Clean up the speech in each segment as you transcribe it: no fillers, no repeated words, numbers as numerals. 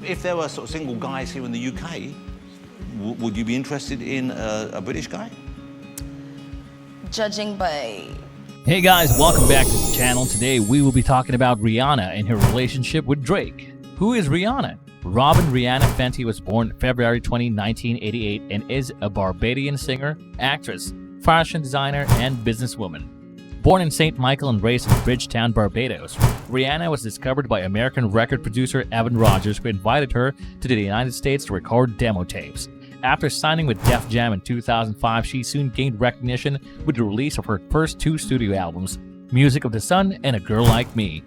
If there were sort of single guys here in the UK, would you be interested in a British guy? Judging by... Hey guys, welcome back to the channel. Today we will be talking about Rihanna and her relationship with Drake. Who is Rihanna? Robyn Rihanna Fenty was born February 20, 1988 and is a Barbadian singer, actress, fashion designer, and businesswoman. Born in St. Michael and raised in Bridgetown, Barbados, Rihanna was discovered by American record producer Evan Rogers, who invited her to the United States to record demo tapes. After signing with Def Jam in 2005, she soon gained recognition with the release of her first two studio albums, Music of the Sun and A Girl Like Me,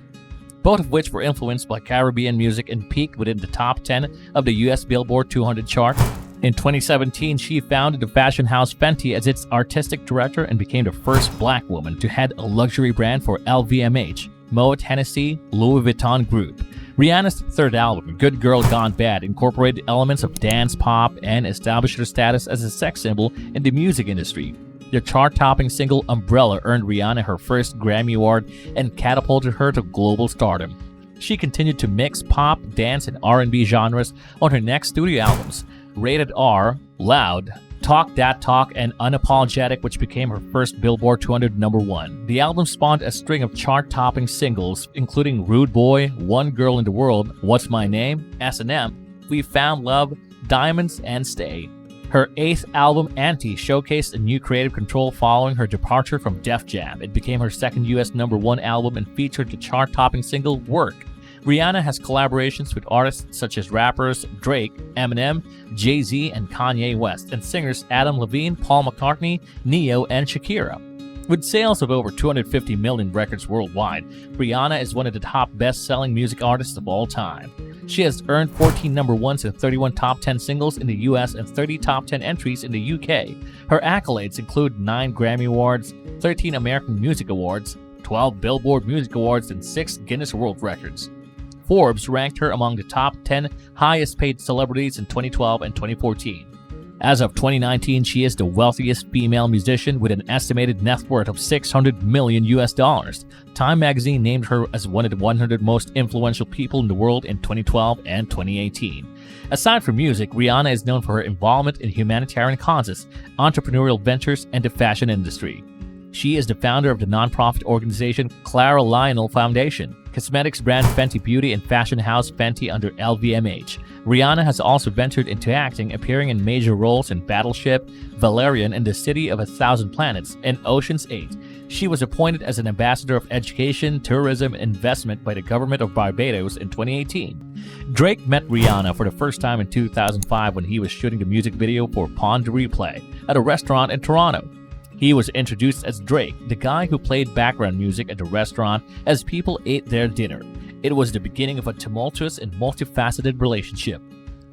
both of which were influenced by Caribbean music and peaked within the top 10 of the US Billboard 200 chart. In 2017, she founded the fashion house Fenty as its artistic director and became the first black woman to head a luxury brand for LVMH, Moet Hennessy Louis Vuitton Group. Rihanna's third album, Good Girl Gone Bad, incorporated elements of dance pop and established her status as a sex symbol in the music industry. The chart-topping single Umbrella earned Rihanna her first Grammy Award and catapulted her to global stardom. She continued to mix pop, dance, and R&B genres on her next studio albums, Rated R, Loud, Talk That Talk, and Unapologetic, which became her first Billboard 200 #1. The album spawned a string of chart-topping singles, including Rude Boy, One Girl in the World, What's My Name, S&M, We Found Love, Diamonds, and Stay. Her eighth album, Anti, showcased a new creative control following her departure from Def Jam. It became her second US #1 album and featured the chart-topping single Work. Rihanna has collaborations with artists such as rappers Drake, Eminem, Jay-Z, and Kanye West, and singers Adam Levine, Paul McCartney, Ne-Yo, and Shakira. With sales of over 250 million records worldwide, Rihanna is one of the top best-selling music artists of all time. She has earned 14 #1s and 31 top 10 singles in the US and 30 top 10 entries in the UK. Her accolades include 9 Grammy Awards, 13 American Music Awards, 12 Billboard Music Awards, and 6 Guinness World Records. Forbes ranked her among the top 10 highest-paid celebrities in 2012 and 2014. As of 2019, she is the wealthiest female musician with an estimated net worth of $600 million US. Time magazine named her as one of the 100 most influential people in the world in 2012 and 2018. Aside from music, Rihanna is known for her involvement in humanitarian causes, entrepreneurial ventures, and the fashion industry. She is the founder of the nonprofit organization Clara Lionel Foundation, cosmetics brand Fenty Beauty, and fashion house Fenty under LVMH. Rihanna has also ventured into acting, appearing in major roles in Battleship, Valerian, and The City of a Thousand Planets, and Ocean's 8. She was appointed as an ambassador of education, tourism, and investment by the government of Barbados in 2018. Drake met Rihanna for the first time in 2005 when he was shooting the music video for Pawn to Replay at a restaurant in Toronto. He was introduced as Drake, the guy who played background music at the restaurant as people ate their dinner. It was the beginning of a tumultuous and multifaceted relationship.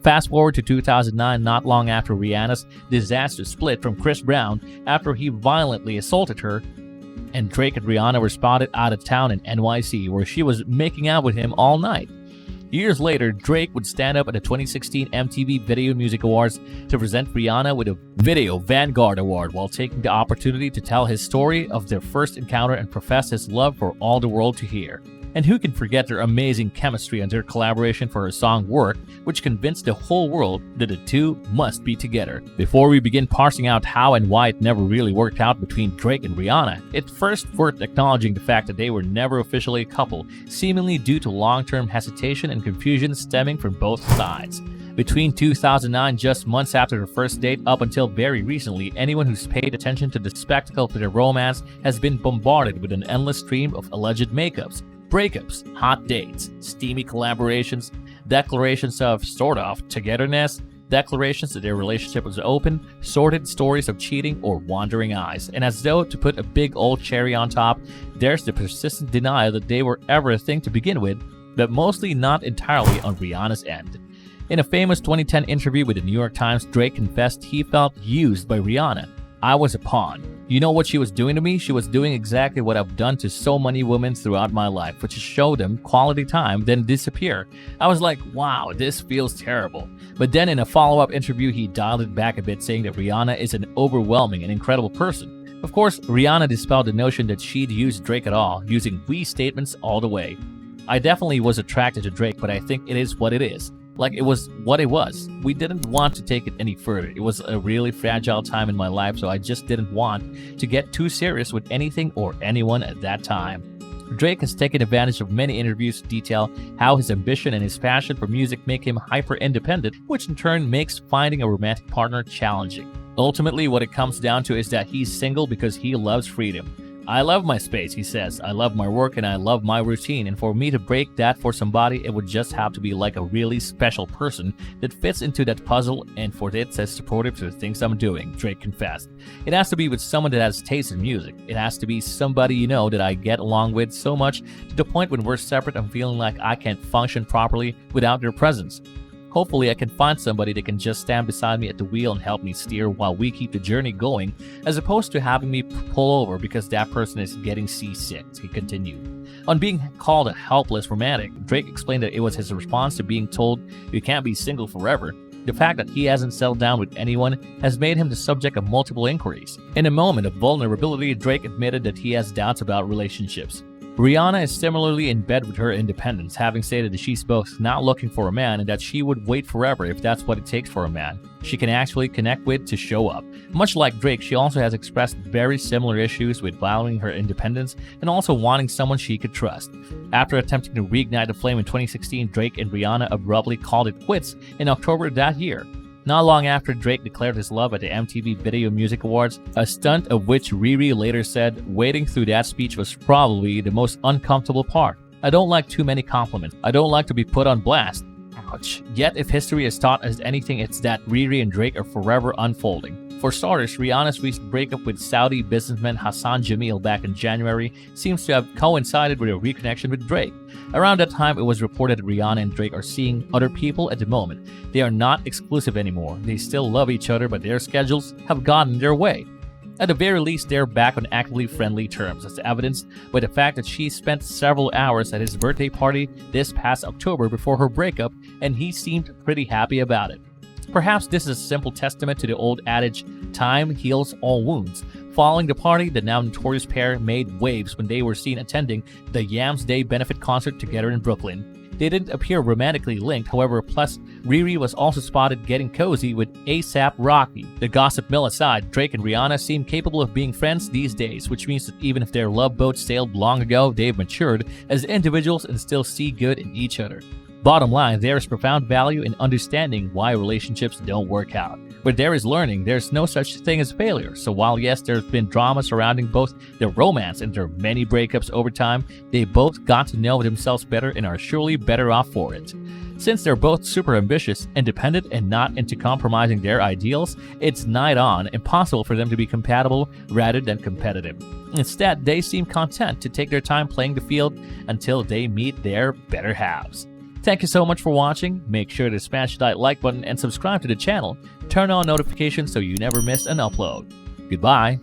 Fast forward to 2009, not long after Rihanna's disastrous split from Chris Brown after he violently assaulted her, and Drake and Rihanna were spotted out of town in NYC, where she was making out with him all night. Years later, Drake would stand up at the 2016 MTV Video Music Awards to present Rihanna with a Video Vanguard Award while taking the opportunity to tell his story of their first encounter and profess his love for all the world to hear. And who can forget their amazing chemistry and their collaboration for her song Work, which convinced the whole world that the two must be together. Before we begin parsing out how and why it never really worked out between Drake and Rihanna, it's first worth acknowledging the fact that they were never officially a couple, seemingly due to long-term hesitation and confusion stemming from both sides. Between 2009, just months after their first date, up until very recently, anyone who's paid attention to the spectacle of their romance has been bombarded with an endless stream of alleged makeups, breakups, hot dates, steamy collaborations, declarations of sort of togetherness, declarations that their relationship was open, sordid stories of cheating or wandering eyes, and as though to put a big old cherry on top, there's the persistent denial that they were ever a thing to begin with, but mostly not entirely on Rihanna's end. In a famous 2010 interview with the New York Times, Drake confessed he felt used by Rihanna. "I was a pawn. You know what she was doing to me? She was doing exactly what I've done to so many women throughout my life, which is show them quality time, then disappear. I was like, wow, this feels terrible." But then in a follow-up interview, he dialed it back a bit, saying that Rihanna is an overwhelming and incredible person. Of course, Rihanna dispelled the notion that she'd used Drake at all, using we statements all the way. "I definitely was attracted to Drake, but I think it is what it is. Like, it was what it was. We didn't want to take it any further. It was a really fragile time in my life, so I just didn't want to get too serious with anything or anyone at that time. Drake has taken advantage of many interviews to detail how his ambition and his passion for music make him hyper-independent, which in turn makes finding a romantic partner challenging. Ultimately, what it comes down to is that he's single because he loves freedom. I love my space, he says. I love my work and I love my routine, and for me to break that for somebody, it would just have to be like a really special person that fits into that puzzle and for it says supportive to the things I'm doing, Drake confessed. It has to be with someone that has taste in music. It has to be somebody you know that I get along with so much to the point when we're separate I'm feeling like I can't function properly without their presence. Hopefully I can find somebody that can just stand beside me at the wheel and help me steer while we keep the journey going, as opposed to having me pull over because that person is getting seasick, he continued. On being called a helpless romantic, Drake explained that it was his response to being told you can't be single forever. The fact that he hasn't settled down with anyone has made him the subject of multiple inquiries. In a moment of vulnerability, Drake admitted that he has doubts about relationships. Rihanna is similarly in bed with her independence, having stated that she's both not looking for a man and that she would wait forever if that's what it takes for a man she can actually connect with to show up. Much like Drake, she also has expressed very similar issues with valuing her independence and also wanting someone she could trust. After attempting to reignite the flame in 2016, Drake and Rihanna abruptly called it quits in October that year. Not long after, Drake declared his love at the MTV Video Music Awards, a stunt of which Riri later said, "Waiting through that speech was probably the most uncomfortable part. I don't like too many compliments. I don't like to be put on blast." Ouch. Yet if history has taught us anything, it's that Riri and Drake are forever unfolding. For starters, Rihanna's recent breakup with Saudi businessman Hassan Jameel back in January seems to have coincided with a reconnection with Drake. Around that time, it was reported that Rihanna and Drake are seeing other people at the moment. They are not exclusive anymore. They still love each other, but their schedules have gotten in their way. At the very least, they're back on actively friendly terms, as evidenced by the fact that she spent several hours at his birthday party this past October before her breakup, and he seemed pretty happy about it. Perhaps this is a simple testament to the old adage, time heals all wounds. Following the party, the now notorious pair made waves when they were seen attending the Yams Day benefit concert together in Brooklyn. They didn't appear romantically linked, however, plus Riri was also spotted getting cozy with A$AP Rocky. The gossip mill aside, Drake and Rihanna seem capable of being friends these days, which means that even if their love boat sailed long ago, they've matured as individuals and still see good in each other. Bottom line, there is profound value in understanding why relationships don't work out. Where there is learning, there's no such thing as failure. So while yes, there's been drama surrounding both their romance and their many breakups over time, they both got to know themselves better and are surely better off for it. Since they're both super ambitious, independent, and not into compromising their ideals, it's nigh on impossible for them to be compatible rather than competitive. Instead, they seem content to take their time playing the field until they meet their better halves. Thank you so much for watching. Make sure to smash that like button and subscribe to the channel. Turn on notifications so you never miss an upload. Goodbye.